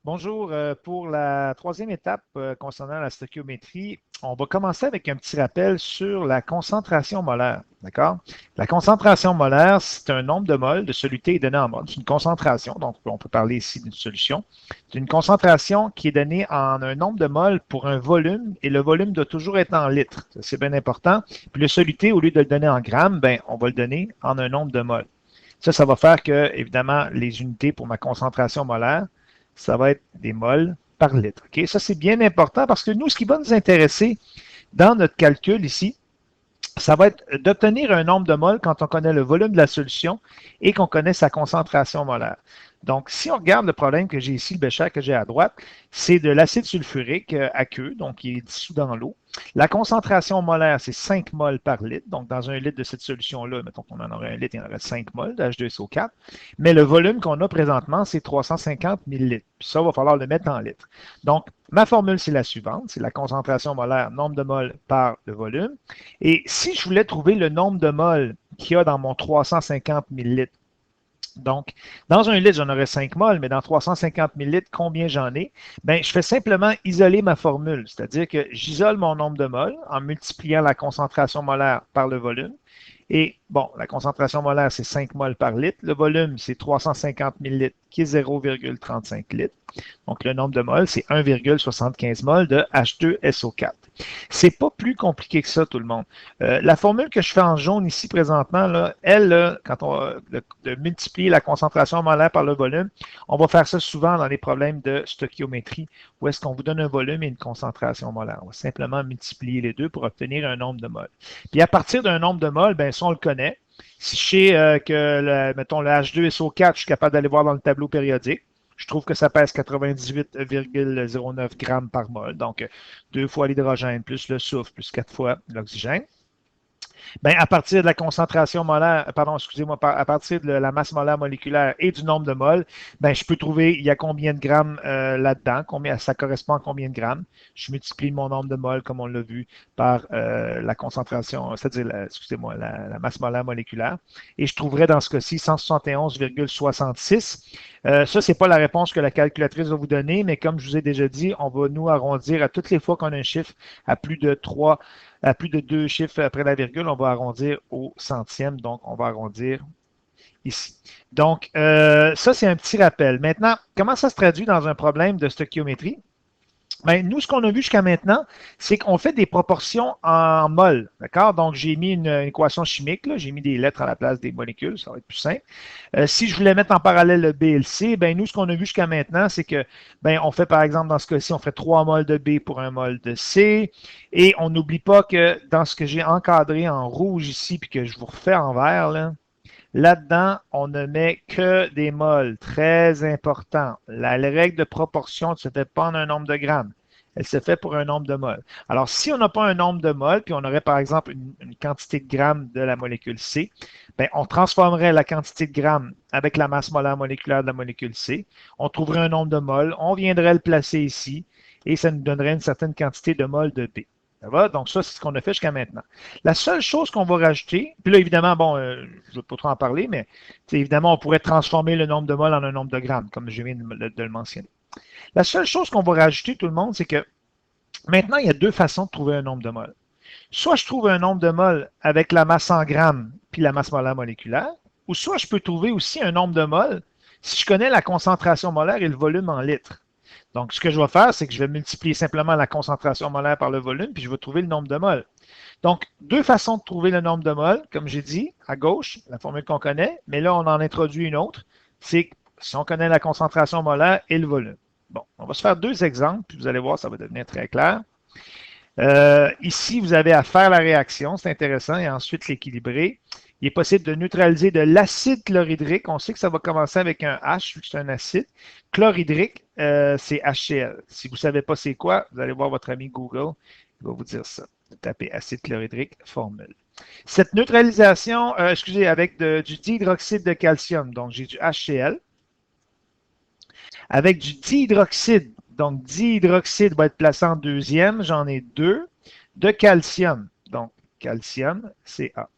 Bonjour. Pour la troisième étape concernant la stoichiométrie, on va commencer avec un petit rappel sur la concentration molaire. D'accord? La concentration molaire, c'est un nombre de moles de soluté donné en mol. C'est une concentration, donc on peut parler ici d'une solution. C'est une concentration qui est donnée en un nombre de moles pour un volume, et le volume doit toujours être en litres. Ça, c'est bien important. Puis le soluté, au lieu de le donner en grammes, ben, on va le donner en un nombre de moles. Ça va faire que, évidemment, les unités pour ma concentration molaire, ça va être des moles par litre. OK? Ça, c'est bien important parce que nous, ce qui va nous intéresser dans notre calcul ici, ça va être d'obtenir un nombre de moles quand on connaît le volume de la solution et qu'on connaît sa concentration molaire. Donc, si on regarde le problème que j'ai ici, le bécher que j'ai à droite, c'est de l'acide sulfurique aqueux, donc qui est dissous dans l'eau. La concentration molaire, c'est 5 moles par litre. Donc, dans un litre de cette solution-là, mettons qu'on en aurait un litre, il y en aurait 5 moles d'H2SO4. Mais le volume qu'on a présentement, c'est 350 millilitres. Puis ça, il va falloir le mettre en litres. Donc, ma formule, c'est la suivante. C'est la concentration molaire, nombre de moles par le volume. Et si je voulais trouver le nombre de moles qu'il y a dans mon 350 millilitres, donc, dans un litre, j'en aurais 5 moles, mais dans 350 millilitres, combien j'en ai? Bien, je fais simplement isoler ma formule, c'est-à-dire que j'isole mon nombre de moles en multipliant la concentration molaire par le volume. Et bon, la concentration molaire, c'est 5 moles par litre. Le volume, c'est 350 millilitres, qui est 0,35 litres. Donc, le nombre de moles, c'est 1,75 moles de H2SO4. C'est pas plus compliqué que ça, tout le monde. La formule que je fais en jaune ici présentement, là, elle, là, quand on de multiplier la concentration molaire par le volume, on va faire ça souvent dans les problèmes de stoichiométrie, où est-ce qu'on vous donne un volume et une concentration molaire. On va simplement multiplier les deux pour obtenir un nombre de moles. Puis à partir d'un nombre de moles, ben, ça, on le connaît. Si je sais que, mettons, le H2SO4, je suis capable d'aller voir dans le tableau périodique. Je trouve que ça pèse 98,09 grammes par mol. Donc, 2 fois l'hydrogène, plus le soufre, plus 4 fois l'oxygène. Ben, à partir de la concentration molaire, pardon, excusez-moi, à partir de la masse molaire moléculaire et du nombre de moles, ben, je peux trouver il y a combien de grammes là-dedans, combien ça correspond à combien de grammes. Je multiplie mon nombre de moles, comme on l'a vu, par la concentration, c'est-à-dire, excusez-moi, la masse molaire moléculaire. Et je trouverai dans ce cas-ci 171,66. Ça, c'est pas la réponse que la calculatrice va vous donner, mais comme je vous ai déjà dit, on va nous arrondir à toutes les fois qu'on a un chiffre à plus de 3 à plus de 2 chiffres après la virgule, on va arrondir au centième, donc on va arrondir ici. Donc, ça, c'est un petit rappel. Maintenant, comment ça se traduit dans un problème de stoichiométrie? Ben, nous, ce qu'on a vu jusqu'à maintenant, c'est qu'on fait des proportions en mol. D'accord? Donc, j'ai mis une équation chimique, j'ai mis des lettres à la place des molécules, ça va être plus simple. Si je voulais mettre en parallèle le B et le C, ben, nous, ce qu'on a vu jusqu'à maintenant, c'est que, ben, on fait, par exemple, dans ce cas-ci, on fait 3 mols de B pour 1 mol de C. Et on n'oublie pas que dans ce que j'ai encadré en rouge ici, puis que je vous refais en vert, là-dedans, on ne met que des moles. Très important. La règle de proportion ne se fait pas en un nombre de grammes. Elle se fait pour un nombre de moles. Alors, si on n'a pas un nombre de moles, puis on aurait par exemple une quantité de grammes de la molécule C, bien, on transformerait la quantité de grammes avec la masse molaire moléculaire de la molécule C. On trouverait un nombre de moles. On viendrait le placer ici et ça nous donnerait une certaine quantité de moles de B. Ça va? Donc, ça, c'est ce qu'on a fait jusqu'à maintenant. La seule chose qu'on va rajouter, puis là, évidemment, bon, je ne vais pas trop en parler, mais évidemment, on pourrait transformer le nombre de moles en un nombre de grammes, comme je viens de le mentionner. La seule chose qu'on va rajouter, tout le monde, c'est que maintenant, il y a deux façons de trouver un nombre de moles. Soit je trouve un nombre de moles avec la masse en grammes puis la masse molaire moléculaire, ou soit je peux trouver aussi un nombre de moles si je connais la concentration molaire et le volume en litres. Donc, ce que je vais faire, c'est que je vais multiplier simplement la concentration molaire par le volume, puis je vais trouver le nombre de moles. Donc, deux façons de trouver le nombre de moles, comme j'ai dit, à gauche, la formule qu'on connaît, mais là, on en introduit une autre, c'est si on connaît la concentration molaire et le volume. Bon, on va se faire deux exemples, puis vous allez voir, ça va devenir très clair. Ici, vous avez à faire la réaction, c'est intéressant, et ensuite l'équilibrer. Il est possible de neutraliser de l'acide chlorhydrique. On sait que ça va commencer avec un H, vu que c'est un acide. Chlorhydrique, c'est HCl. Si vous ne savez pas c'est quoi, vous allez voir votre ami Google, il va vous dire ça. Tapez acide chlorhydrique, formule. Cette neutralisation, excusez, avec du dihydroxyde de calcium, donc j'ai du HCl, avec du dihydroxyde, donc dihydroxyde va être placé en deuxième, j'en ai deux, de calcium, donc calcium, Ca.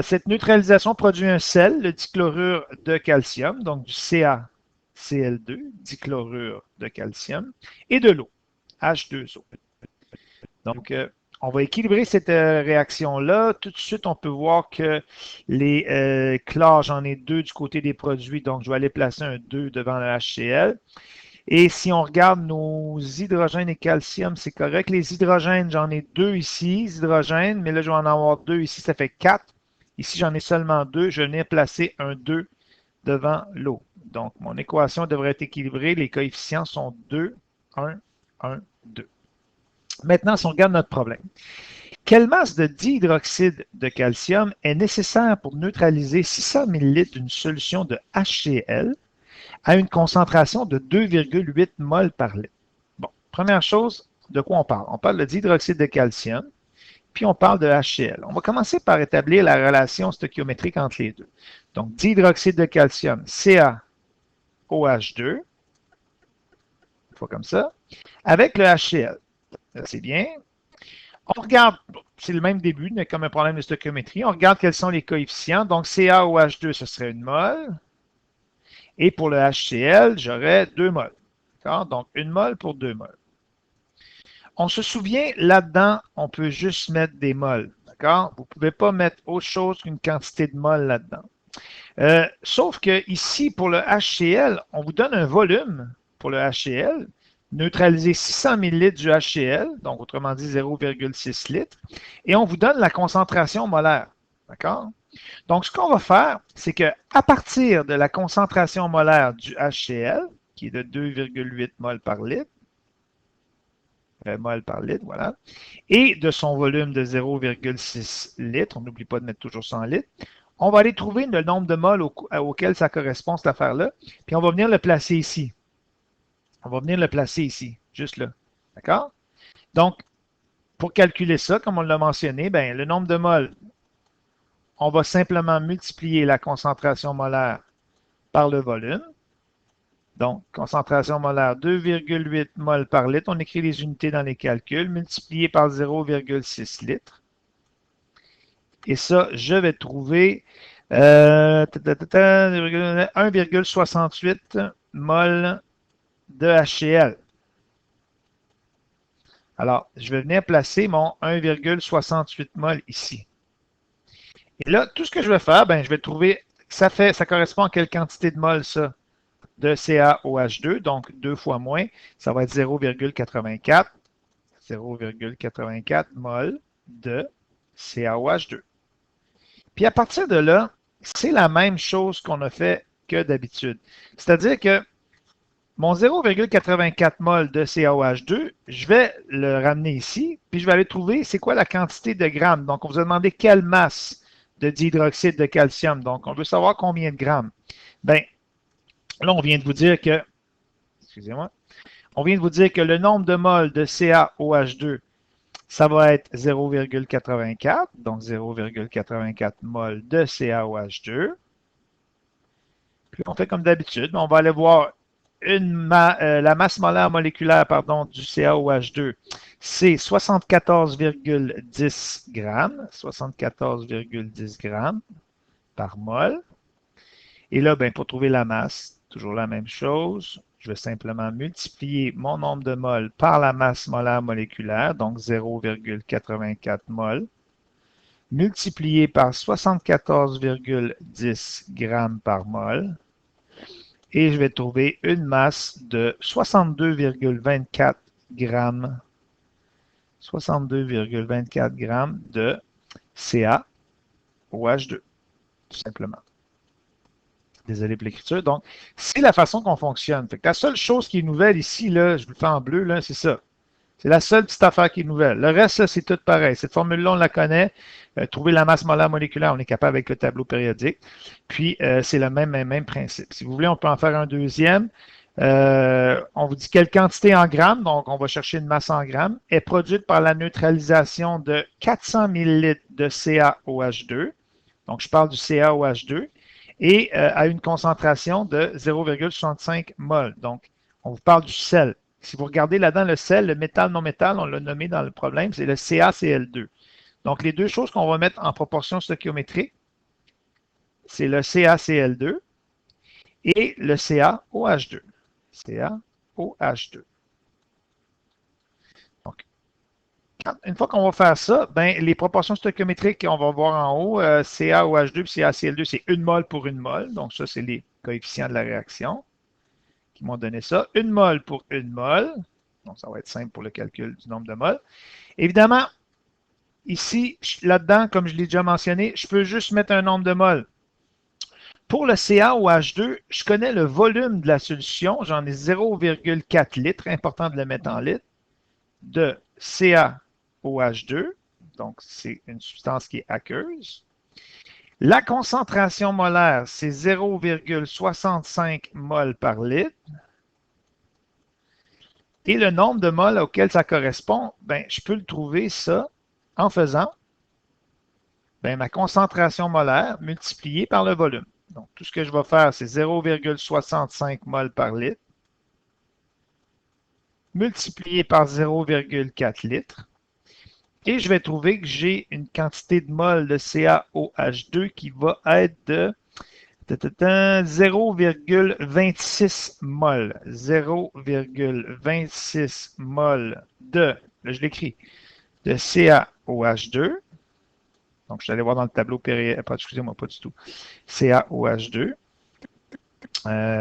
Cette neutralisation produit un sel, le dichlorure de calcium, donc du CaCl. Cl2, dichlorure de calcium, et de l'eau, H2O. Donc, on va équilibrer cette réaction-là. Tout de suite, on peut voir que les chlores, j'en ai 2 du côté des produits, donc je vais aller placer un 2 devant le HCl. Et si on regarde nos hydrogènes et calcium, c'est correct. Les hydrogènes, j'en ai 2 ici, hydrogènes, mais là, je vais en avoir 2 ici, ça fait 4. Ici, j'en ai seulement 2. Je vais venir placer un 2 devant l'eau. Donc, mon équation devrait être équilibrée. Les coefficients sont 2, 1, 1, 2. Maintenant, si on regarde notre problème, quelle masse de dihydroxyde de calcium est nécessaire pour neutraliser 600 ml d'une solution de HCl à une concentration de 2,8 mol par litre? Bon, première chose, de quoi on parle? On parle de dihydroxyde de calcium, puis on parle de HCl. On va commencer par établir la relation stoichiométrique entre les deux. Donc, dihydroxyde de calcium, CaOH2, une fois comme ça, avec le HCl. C'est bien. On regarde, c'est le même début, mais comme un problème de stoichiométrie, on regarde quels sont les coefficients. Donc, CaOH2, ce serait 1 mol. Et pour le HCl, j'aurais 2 mols. Donc, 1 mol pour 2 mols. On se souvient, là-dedans, on peut juste mettre des mols. D'accord? Vous ne pouvez pas mettre autre chose qu'une quantité de mols là-dedans. Sauf que ici, pour le HCl, on vous donne un volume pour le HCl, neutraliser 600 ml du HCl, donc autrement dit 0,6 litres, et on vous donne la concentration molaire. D'accord? Donc, ce qu'on va faire, c'est qu'à partir de la concentration molaire du HCl, qui est de 2,8 mol par litre, voilà, et de son volume de 0,6 litres, on n'oublie pas de mettre toujours 100 litres, on va aller trouver le nombre de moles auquel ça correspond, cette affaire-là, puis on va venir le placer ici. On va venir le placer ici, juste là. D'accord? Donc, pour calculer ça, comme on l'a mentionné, ben, le nombre de moles, on va simplement multiplier la concentration molaire par le volume. Donc, concentration molaire 2,8 mol par litre. On écrit les unités dans les calculs, multiplié par 0,6 litres. Et ça, je vais trouver 1,68 mol de HCl. Alors, je vais venir placer mon 1,68 mol ici. Et là, tout ce que je vais faire, ben, je vais trouver, ça correspond à quelle quantité de mol, ça? De CaOH2, donc 2 fois moins, ça va être 0,84. 0,84 mol de CaOH2. Puis à partir de là, c'est la même chose qu'on a fait que d'habitude. C'est-à-dire que mon 0,84 mol de CaOH2, je vais le ramener ici, puis je vais aller trouver c'est quoi la quantité de grammes. Donc, on vous a demandé quelle masse de dihydroxyde de calcium. Donc, on veut savoir combien de grammes. Bien, là, on vient de vous dire que, excusez-moi, on vient de vous dire que le nombre de moles de CaOH2, ça va être 0,84, donc 0,84 mol de CaOH2. Puis on fait comme d'habitude, on va aller voir la masse molaire moléculaire du CaOH2, c'est 74,10 grammes, 74,10 grammes par mol. Et là, ben, pour trouver la masse, toujours la même chose. Je vais simplement multiplier mon nombre de moles par la masse molaire moléculaire, donc 0,84 mol, multiplié par 74,10 grammes par mol. Et je vais trouver une masse de 62,24 grammes, 62,24 grammes de CaOH2, tout simplement. Désolé pour l'écriture. Donc, c'est la façon qu'on fonctionne. Fait que la seule chose qui est nouvelle ici, là, je vous le fais en bleu, là, c'est ça. C'est la seule petite affaire qui est nouvelle. Le reste, là, c'est tout pareil. Cette formule-là, on la connaît. Trouver la masse molaire moléculaire, on est capable avec le tableau périodique. Puis, c'est le même principe. Si vous voulez, on peut en faire un deuxième. On vous dit quelle quantité en grammes, donc on va chercher une masse en grammes, est produite par la neutralisation de 400 ml de CaOH2. Donc, je parle du CaOH2. Et à une concentration de 0,65 mol. Donc, on vous parle du sel. Si vous regardez là-dedans le sel, le métal non métal, on l'a nommé dans le problème, c'est le CaCl2. Donc, les deux choses qu'on va mettre en proportion stoichiométrique, c'est le CaCl2 et le CaOH2. CaOH2. Donc, une fois qu'on va faire ça, ben, les proportions stoichiométriques qu'on va voir en haut, CaOH2 et CaCl2, c'est 1 mol pour 1 mol. Donc, ça, c'est les coefficients de la réaction qui m'ont donné ça. 1 mol pour 1 mol. Donc, ça va être simple pour le calcul du nombre de moles. Évidemment, ici, là-dedans, comme je l'ai déjà mentionné, je peux juste mettre un nombre de moles. Pour le CaOH2, je connais le volume de la solution. J'en ai 0,4 litres, important de le mettre en litres, de CaOH2. Donc, c'est une substance qui est aqueuse. La concentration molaire, c'est 0,65 mol par litre. Et le nombre de moles auquel ça correspond, ben, je peux le trouver ça en faisant ma concentration molaire multipliée par le volume. Donc, tout ce que je vais faire, c'est 0,65 mol par litre multiplié par 0,4 litres. Et je vais trouver que j'ai une quantité de mol de CaOH2 qui va être de 0,26 mol. 0,26 mol de, là je l'écris, de CaOH2. Donc, je suis allé voir dans le tableau périodique, excusez-moi, pas du tout. CaOH2.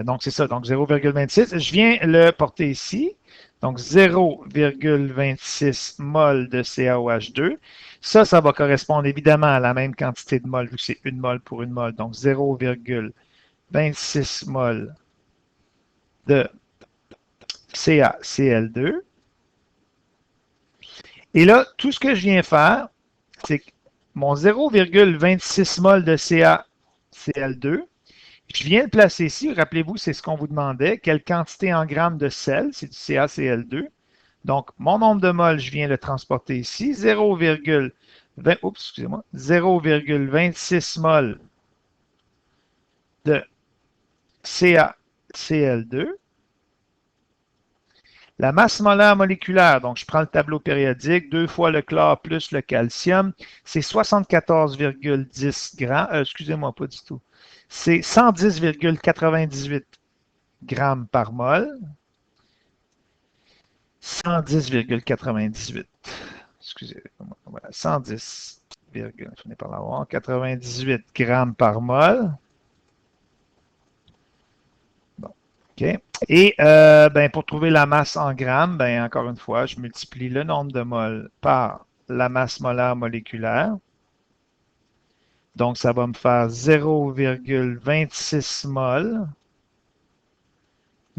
Donc, c'est ça. Donc, 0,26. Je viens le porter ici. Donc, 0,26 mol de CaOH2. Ça va correspondre évidemment à la même quantité de mol, vu que c'est 1 mol pour 1 mol. Donc, 0,26 mol de CaCl2. Et là, tout ce que je viens faire, c'est que mon 0,26 mol de CaCl2, je viens le placer ici. Rappelez-vous, c'est ce qu'on vous demandait. Quelle quantité en grammes de sel? C'est du CaCl2. Donc, mon nombre de moles, je viens le transporter ici. 0,26 mol de CaCl2. La masse molaire moléculaire, donc je prends le tableau périodique, 2 fois le chlore plus le calcium, c'est 74,10 grammes. Excusez-moi, pas du tout. C'est 110,98 grammes par mol. 110,98. Excusez-moi. Voilà, 110, je finis par l'avoir. 98 grammes par mol. Bon, OK. Et pour trouver la masse en grammes, encore une fois, je multiplie le nombre de moles par la masse molaire moléculaire. Donc, ça va me faire 0,26 mol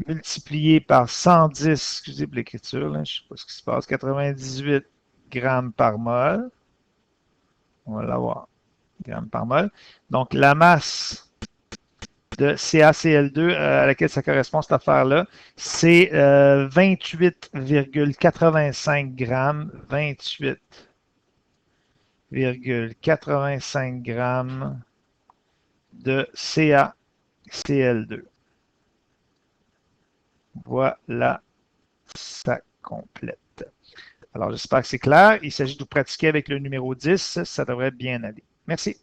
multiplié par 110, excusez pour l'écriture, je ne sais pas ce qui se passe, 98 grammes par mol. On va l'avoir, grammes par mol. Donc, la masse de CaCl2 à laquelle ça correspond, cette affaire-là, c'est 28,85 grammes. 28,85 grammes de CaCl2. Voilà, ça complète. Alors, j'espère que c'est clair. Il s'agit de vous pratiquer avec le numéro 10. Ça devrait bien aller. Merci.